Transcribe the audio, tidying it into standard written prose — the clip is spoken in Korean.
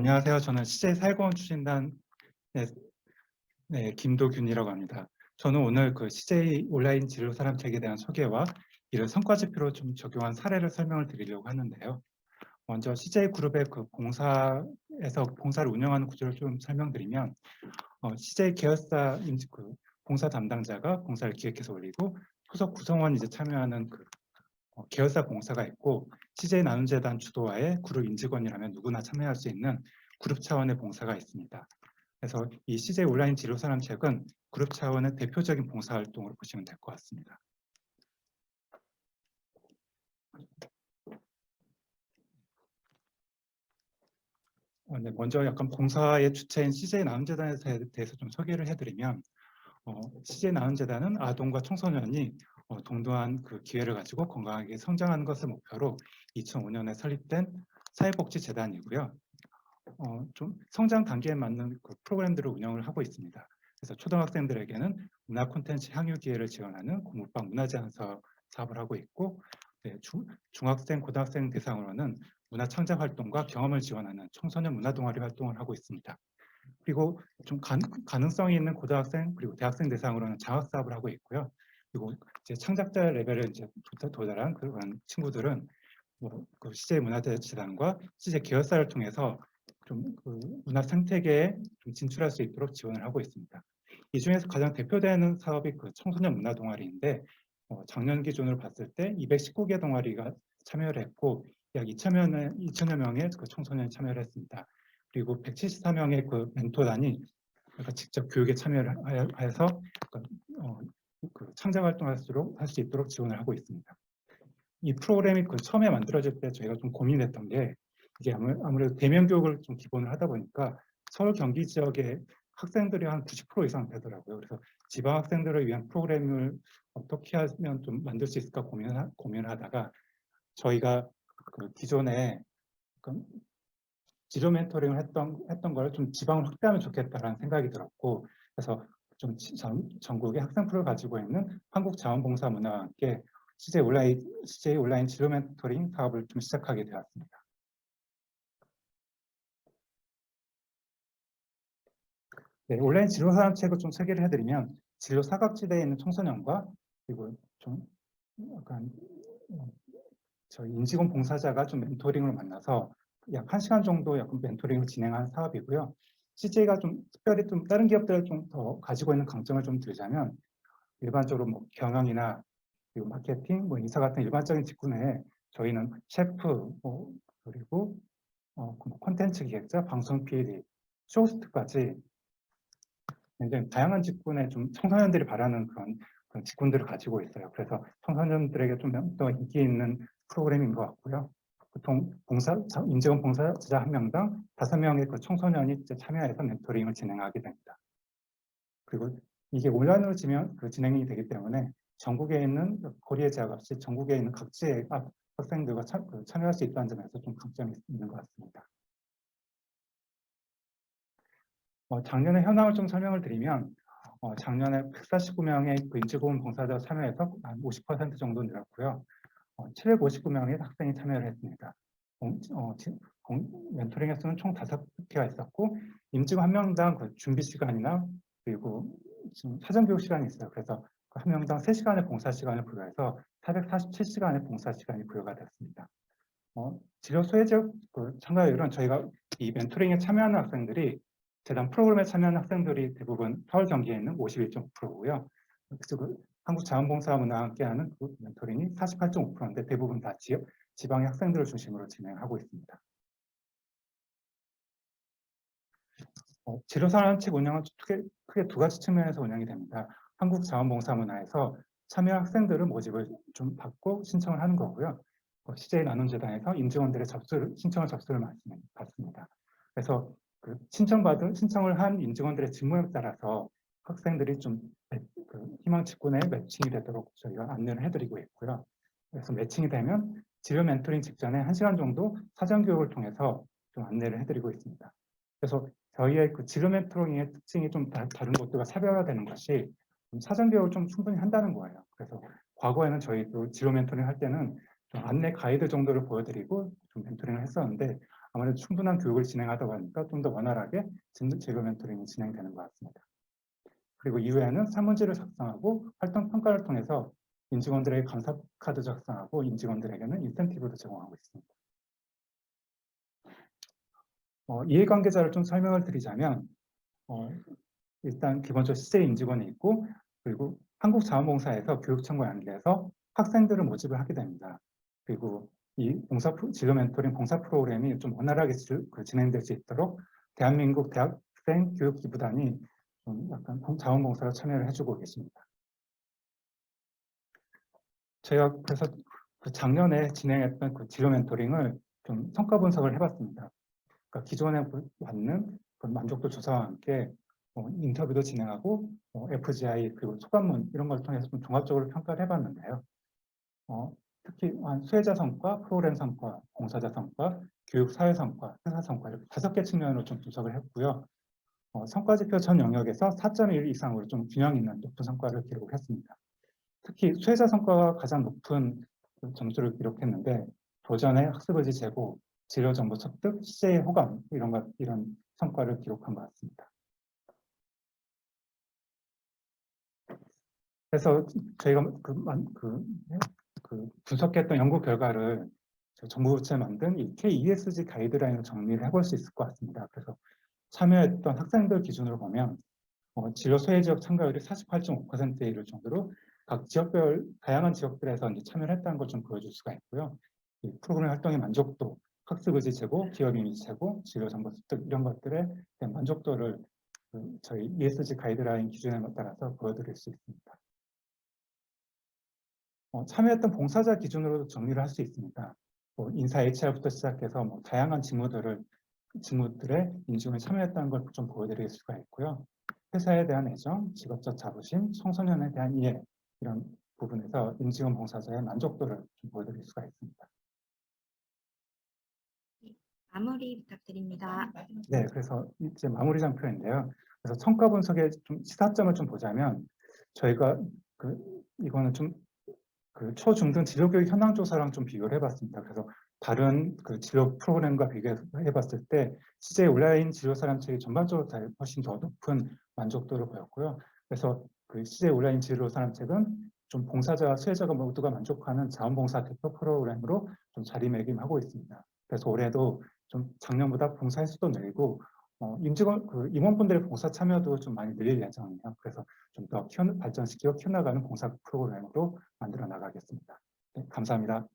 안녕하세요. 저는 CJ 사회공헌 추진단 김도균이라고 합니다. 저는 오늘 그 CJ 온라인 진로 사람책에 대한 소개와 이를 성과 지표로 좀 적용한 사례를 설명을 드리려고 하는데요. 먼저 CJ 그룹의 그 봉사를 운영하는 구조를 좀 설명드리면, CJ 계열사 봉사 담당자가 봉사를 기획해서 올리고 소속 구성원이 이제 참여하는 계열사 봉사가 있고, CJ 나눔재단 주도하에 그룹 임직원이라면 누구나 참여할 수 있는 그룹 차원의 봉사가 있습니다. 그래서 이 CJ 온라인 진로사람 책은 그룹 차원의 대표적인 봉사활동으로 보시면 될 것 같습니다. 네, 먼저 약간 봉사의 주체인 CJ 나눔재단에 대해서 좀 소개를 해드리면, CJ 나눔재단은 아동과 청소년이 동등한 그 기회를 가지고 건강하게 성장하는 것을 목표로 2005년에 설립된 사회복지재단이고요. 좀 성장 단계에 맞는 그 프로그램들을 운영을 하고 있습니다. 그래서 초등학생들에게는 문화 콘텐츠 향유 기회를 지원하는 공부방 문화제한 사업을 하고 있고, 중학생, 고등학생 대상으로는 문화 창작 활동과 경험을 지원하는 청소년 문화 동아리 활동을 하고 있습니다. 그리고 좀 가능성이 있는 고등학생 그리고 대학생 대상으로는 장학 사업을 하고 있고요. 그리고 이제 창작자 레벨에 이제 도달한 그런 친구들은 그 CJ 문화재단과 CJ 계열사를 통해서 좀 그 문화 생태계에 좀 진출할 수 있도록 지원을 하고 있습니다. 이 중에서 가장 대표되는 사업이 그 청소년 문화 동아리인데, 작년 기준으로 봤을 때 219개 동아리가 참여를 했고 약 2천여 명의 그 청소년이 참여를 했습니다. 그리고 174명의 그 멘토단이 직접 교육에 참여를 해서 그 창작 활동을 할 수 있도록 지원을 하고 있습니다. 이 프로그램이 그 처음에 만들어질 때 저희가 좀 고민했던 게, 이게 아무래도 대면 교육을 좀 기본을 하다 보니까 서울 경기 지역의 학생들이 한 90% 이상 되더라고요. 그래서 지방 학생들을 위한 프로그램을 어떻게 하면 좀 만들 수 있을까 고민을 하다가, 저희가 그 기존에 그 지도 멘토링을 했던 걸 좀 지방으로 확대하면 좋겠다라는 생각이 들었고, 그래서 좀 전국의 학생 프로를 가지고 있는 한국자원봉사문화와 함께 CJ 온라인 진로 멘토링 사업을 좀 시작하게 되었습니다. 네, 온라인 진로 사람책을 좀 소개를 해드리면, 진로 사각지대에 있는 청소년과 그리고 좀 약간 저희 임직원 봉사자가 좀 멘토링을 만나서 약 1시간 정도 약간 멘토링을 진행한 사업이고요. CJ가 좀 특별히 좀 다른 기업들을 좀 더 가지고 있는 강점을 좀 들자면, 일반적으로 뭐 경영이나 그리고 마케팅, 뭐 인사 같은 일반적인 직군 내에 저희는 셰프, 그리고 콘텐츠 기획자, 방송 PD, 쇼호스트까지 굉장히 다양한 직군에 좀 청소년들이 바라는 그런 직군들을 가지고 있어요. 그래서 청소년들에게 좀 더 인기 있는 프로그램인 것 같고요. 보통 임직원 봉사자 한 명당 5명의 그 청소년이 참여해서 멘토링을 진행하게 됩니다. 그리고 이게 온라인으로 진행이 되기 때문에 전국에 있는 거리에 제약 없이 전국에 있는 각지의 학생들과 참여할 수 있다는 점에서 좀 강점이 있는 것 같습니다. 작년에 현황을 좀 설명을 드리면, 작년에 149명의 그 임직원 봉사자 참여해서 한 50% 정도 늘었고요. 759명의 학생이 참여를 했습니다. 멘토링 횟수는 총 5개가 있었고, 임직원 한 명당 그 준비 시간이나 그리고 지금 사전 교육 시간이 있어요. 그래서 그 한 명당 3시간의 봉사 시간을 부여해서 447시간의 봉사 시간이 부여가 됐습니다. 진로 소외지역 참가율은 저희가 이 멘토링에 참여하는 학생들이 재단 프로그램에 참여하는 학생들이 대부분 서울 경기에 있는 51.9%고요. 한국자원봉사문화와 함께하는 그 멘토링이 48.5%인데 대부분 다 지방의 학생들을 중심으로 진행하고 있습니다. 진로사람책 운영은 크게 2가지 측면에서 운영이 됩니다. 한국자원봉사문화에서 참여 학생들을 모집을 좀 받고 신청을 하는 거고요. CJ 나눔재단에서 임직원들의 신청을 접수를 받습니다. 그래서 그 신청을 한 임직원들의 직무에 따라서 학생들이 좀 희망 직군에 매칭이 되도록 저희가 안내를 해드리고 있고요. 그래서 매칭이 되면 진로 멘토링 직전에 1시간 정도 사전 교육을 통해서 좀 안내를 해드리고 있습니다. 그래서 저희의 그 진로 멘토링의 특징이 좀 다른 곳들과 차별화되는 것이 사전 교육을 좀 충분히 한다는 거예요. 그래서 과거에는 저희도 진로 멘토링 할 때는 좀 안내 가이드 정도를 보여드리고 좀 멘토링을 했었는데, 아무래도 충분한 교육을 진행하다 보니까 좀 더 원활하게 진로 멘토링이 진행되는 것 같습니다. 그리고 이후에는 산문지를 작성하고 활동 평가를 통해서 임직원들에게 감사 카드 작성하고 임직원들에게는 인센티브도 제공하고 있습니다. 이해관계자를 좀 설명을 드리자면 일단 기본적으로 CJ 임직원이 있고 그리고 한국자원봉사에서 교육청과 연계해서 학생들을 모집을 하게 됩니다. 그리고 이 진로 멘토링 봉사 프로그램이 좀 원활하게 진행될 수 있도록 대한민국 대학생 교육기부단이 좀 약간 자원봉사로 참여를 해주고 계십니다. 제가 그래서 작년에 진행했던 그 진로 멘토링을 좀 성과 분석을 해봤습니다. 그러니까 기존에 받는 만족도 조사와 함께 인터뷰도 진행하고 FGI 그리고 소감문 이런 걸 통해서 좀 종합적으로 평가를 해봤는데요. 특히 수혜자 성과, 프로그램 성과, 봉사자 성과, 교육 사회 성과, 회사 성과 이렇게 5개 측면으로 좀 분석을 했고요. 성과지표 전 영역에서 4.1 이상으로 좀 균형 있는 높은 성과를 기록했습니다. 특히 수혜자 성과가 가장 높은 점수를 기록했는데 도전의 학습의지 제고, 진로 정보 습득, CJ 호감 이런 성과를 기록한 것 같습니다. 그래서 저희가 분석했던 연구 결과를 정부 부처에 만든 이 KESG 가이드라인을 정리를 해볼 수 있을 것 같습니다. 그래서 참여했던 학생들 기준으로 보면 진로 소외 지역 참가율이 48.5%에 이를 정도로 각 지역별 다양한 지역들에서 이제 참여를 했다는 걸 좀 보여줄 수가 있고요. 이 프로그램 활동의 만족도, 학습 의지 제고, 기업 이미지 제고, 진로 정보 습득 이런 것들에 대한 만족도를 저희 ESG 가이드라인 기준에 따라서 보여드릴 수 있습니다. 참여했던 봉사자 기준으로도 정리를 할 수 있습니다. 인사 HR부터 시작해서 다양한 직무들의 인증에 참여했다는 걸 좀 보여드릴 수가 있고요. 회사에 대한 애정, 직업적 자부심, 청소년에 대한 이해 이런 부분에서 임직원 봉사자의 만족도를 좀 보여드릴 수가 있습니다. 마무리 부탁드립니다. 네, 그래서 이제 마무리 장표인데요. 그래서 성과 분석의 좀 시사점을 좀 보자면 저희가 이거는 좀 초중등 진로교육 현황 조사랑 좀 비교를 해봤습니다. 그래서 다른 진로 프로그램과 비교해봤을 때 CJ 온라인 진로 사람책이 전반적으로 훨씬 더 높은 만족도를 보였고요. 그래서 CJ 온라인 진로 사람책은 좀 봉사자와 수혜자가 모두가 만족하는 자원봉사 대표 프로그램으로 좀 자리매김하고 있습니다. 그래서 올해도 좀 작년보다 봉사 횟수도 늘고 임원분들의 봉사 참여도 좀 많이 늘릴 예정이에요. 그래서 좀 더 발전시키고 키워나가는 봉사 프로그램으로 만들어 나가겠습니다. 네, 감사합니다.